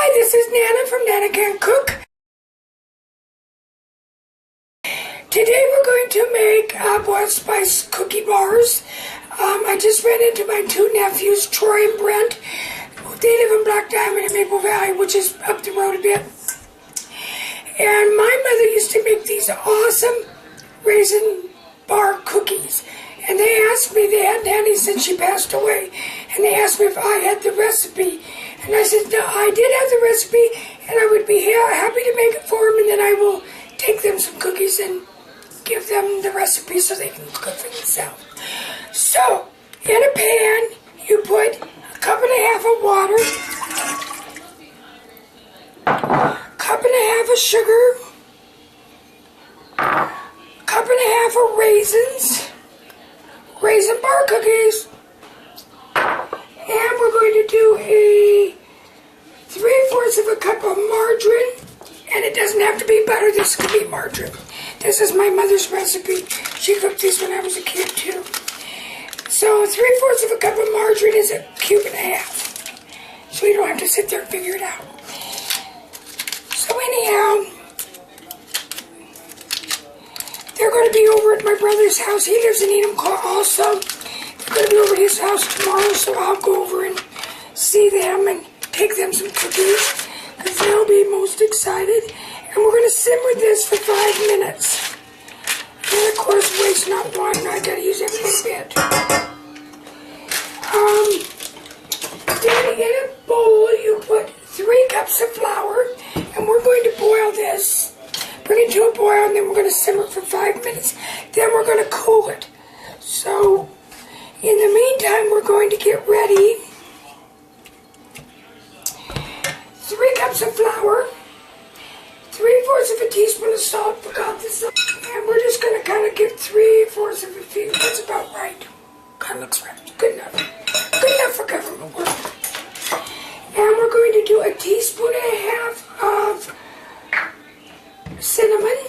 Hi, this is Nana from Nana Can Cook. Today we're going to make boiled spice cookie bars. I just ran into my two nephews, Troy and Brent. They live in Black Diamond in Maple Valley, which is up the road a bit. And my mother used to make these awesome raisin bar cookies. And they asked me, they hadn't had any since she passed away, and they asked me if I had the recipe. And I said, no, I did have the recipe, and I would be happy to make it for them, and then I will take them some cookies and give them the recipe so they can cook for themselves. So, in a pan, you put a cup and a half of water, cup and a half of sugar, cup and a half of raisins, raisin bar cookies, and we're going to do a 3/4 of a cup of margarine, and it doesn't have to be butter, this could be margarine. This is my mother's recipe. She cooked these when I was a kid too. So 3/4 of a cup of margarine is a cube and a half. So you don't have to sit there and figure it out. So anyhow, they're going to be over at my brother's house. He lives in Enumclaw also. They're going to be over at his house tomorrow, so I'll go over and see them and take them some cookies, because they'll be most excited. And we're going to simmer this for 5 minutes. And of course, waste not one. I got to use every little bit. Then in a bowl, you put 3 cups of flour, and we're going to boil this. Bring it to a boil, and then we're going to simmer for 5 minutes. Then we're going to cool it. So, in the meantime, we're going to get ready. 3 cups of flour, 3/4 of a teaspoon of salt, forgot this, and we're just going to kind of get 3/4 of a few. That's about right. Kind of looks right. Good enough. Good enough for government work. And we're going to do a teaspoon and a half of cinnamon.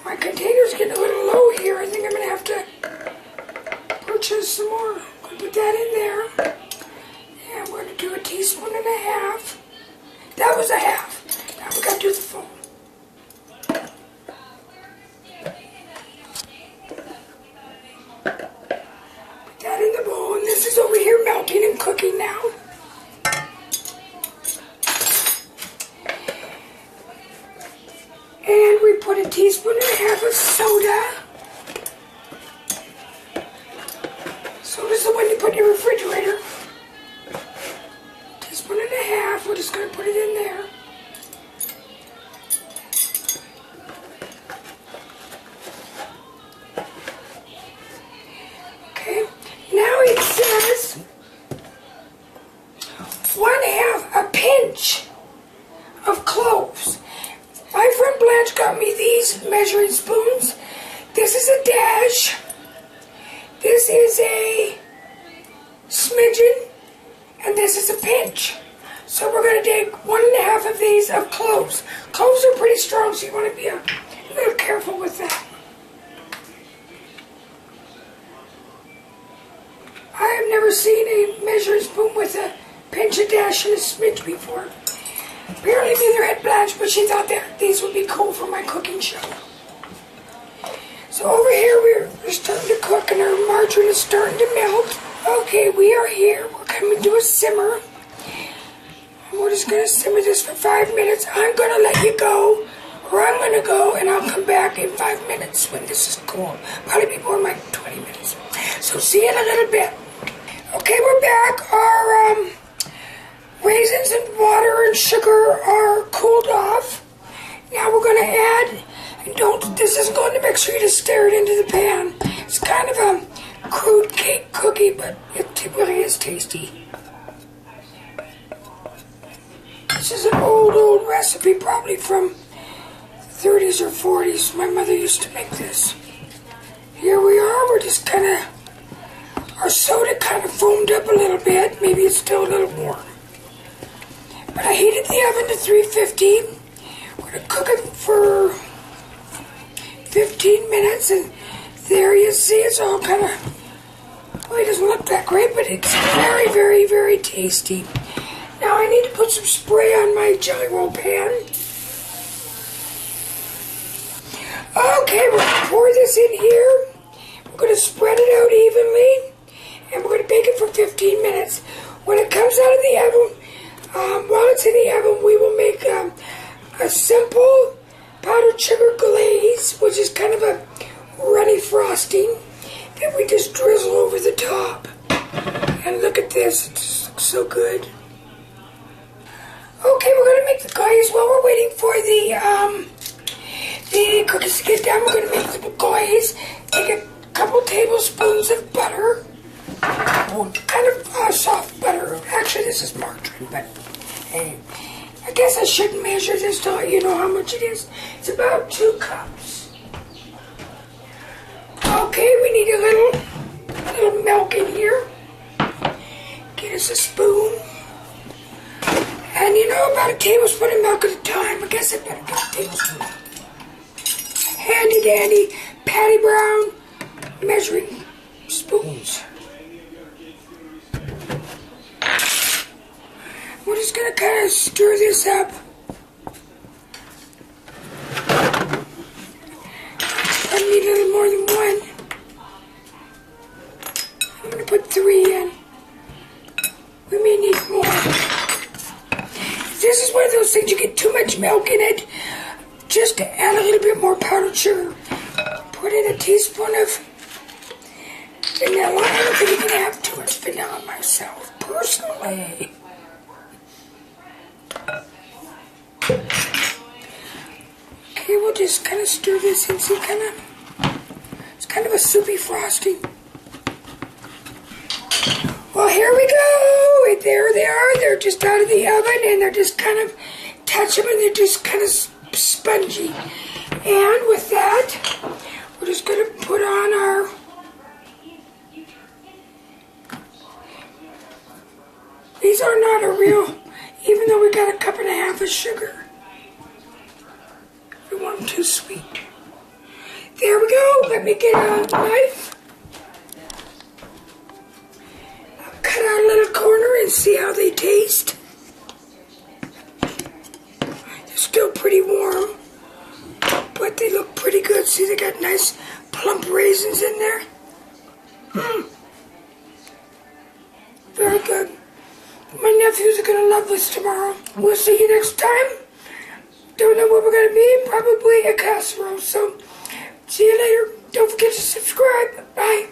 My container's getting a little low here. I think I'm going to have to purchase some more. I'm going to put that in there. And we're going to do a teaspoon and a half. That was a half. Now we got to do the full. Put that in the bowl, and this is over here melting and cooking now. And we put a teaspoon and a half of soda. Soda's the one you put in your refrigerator. Teaspoon and a half. We're just going to put it in there. Okay. Now it says 1/2 a pinch of cloves. My friend Blanche got me these measuring spoons. This is a dash. This is a smidgen. And this is a pinch. So we're going to take 1/2 of these of cloves. Cloves are pretty strong, so you want to be a little careful with that. I have never seen a measuring spoon with a pinch, a dash, and a smidge before. Apparently neither had Blanche, but she thought that these would be cool for my cooking show. So over here we're starting to cook, and our margarine is starting to melt. Okay, we are here. We're coming to a simmer. And we're just going to simmer this for 5 minutes. I'm going to let you go, or I'm going to go, and I'll come back in 5 minutes when this is cool. Probably be more like 20 minutes. So see you in a little bit. Okay, we're back. Our raisins and water and sugar are cooled off. Now we're going to add, and this isn't going to mix for you to stir it into the pan. It's kind of a crude cake cookie, but it really is tasty. This is an old recipe, probably from 30s or 40s. My mother used to make this. Here we are. We're just kind of, our soda kind of foamed up a little bit. Maybe it's still a little warm. But I heated the oven to 350. We're going to cook it for 15 minutes, and there you see it's all kind of Probably doesn't look that great, but it's very, very, very tasty. Now I need to put some spray on my jelly roll pan. Okay, we're going to pour this in here. We're going to spread it out evenly, and we're going to bake it for 15 minutes. When it comes out of the oven, while it's in the oven, we will make a simple powdered sugar glaze, which is kind of a runny frosting that we just drizzle over the top. And look at this, it just looks so good. Okay, we're going to make the glaze while we're waiting for the cookies to get done. We're going to make the glaze. Take a couple tablespoons of butter. Kind of soft butter. Actually, this is margarine, but hey, I guess I shouldn't measure this to let you know how much it is. It's about 2 cups. Okay, we need a little milk in here. Get us a spoon. And you know, about a tablespoon of milk at a time. I guess I better get a tablespoon. Handy dandy, Patty Brown measuring spoons. We're just going to kind of stir this up. I need a little more than one. I'm going to put 3 in. We may need more. This is one of those things, you get too much milk in it. Just to add a little bit more powdered sugar. Put in a teaspoon of vanilla. I don't think you can have too much vanilla myself, personally. Okay, we'll just kind of stir this in. See, it's kind of a soupy frosting. Well, here we go. There they are. They're just out of the oven, and they're just kind of touch them, and they're just kind of spongy. And with that, we're just going to put on our these are not a real, even though we got a 1.5 cups of sugar. We want them too sweet. There we go. Let me get a knife. I'll cut out a little corner and see how they taste. They're still pretty warm, but they look pretty good. See, they got nice plump raisins in there. Very good. My nephews are going to love this tomorrow. We'll see you next time. Don't know what we're going to be. Probably a casserole. So, see you later. Don't forget to subscribe. Bye.